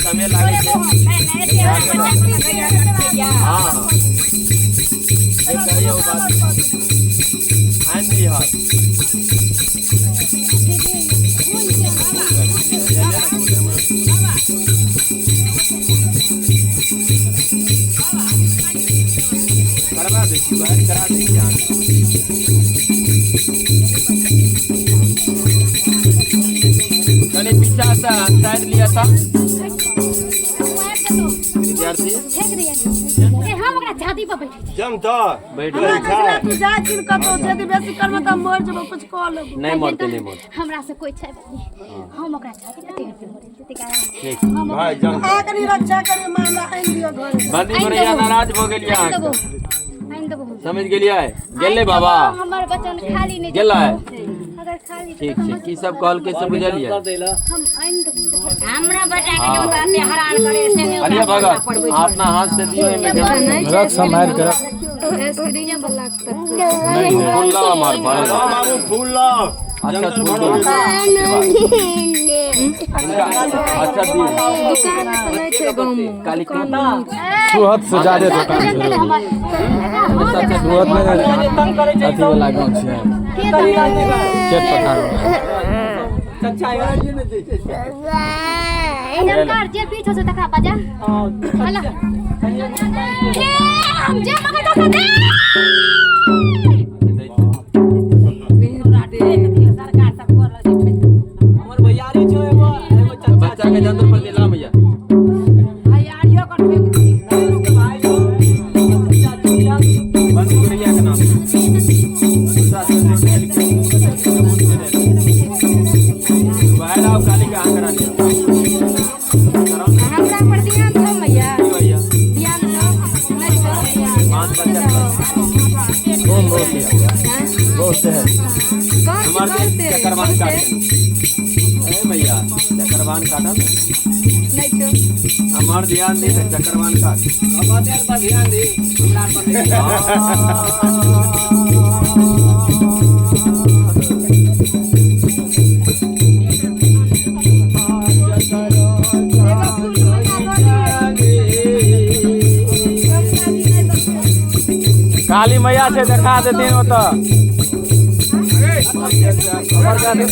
समय लागे हाँ देखा वो बात आन नहीं हाल करवा दे करा दे जान कने पीछा सा साइड लिया था विद्यार्थी हम ओकरा छाती पर बैठ जम तो बैठ तू जा किन कतो यदि बेसी करब त मर जब कुछ कह लेब नहीं मरते हमरा से कोई छै नहीं हम ओकरा छाती पर टेक ठीक भाई जम आकरी रक्षा करे माला आइन दियो घर बंदी करे या नाराज हो गेलिया आइन देबो समझ गेलिया गेले बाबा हमर बचन खाली नहीं गेला है अगर खाली ठीक छै की सब कहल के सब बुझलिए हम आइन देबो हमरा बेटा के जो बातें हैरान करे से नहीं अरे भगत अपना हाथ से दियो में रख संभाल कर स्क्रीन पर लगता नहीं फूल ला मार बाबू फूल ला अच्छा फूल दो अच्छा दी दुकान तो नहीं छै गांव में काली कुत्ता सुहत से ज्यादा दुकान है सुहत में अथी वाला गांव छै खेत पठार सरकार जे पीठ हो से तका बजा हला हम जे मगर तो दे सरकार सब कर ले हमर भैयारी छै एगो बच्चा के जंतर पर दिला भैया भैयारियो कर फेंक दी के भाई बंद करिया के नाम बाहर आओ काली का आंकड़ा लिया हमरा पर ध्यान दो भैया भैया ध्यान दो नहीं दो मान पर चल कौन बहुत है बहुत है हमारे चक्रवान काटन ए भैया चक्रवान काटन नहीं छो हमार ध्यान दे चक्रवान काट बाबा देर पर ध्यान दे हमरा पर काली मैया से देखा देते हो तो खबर का दिन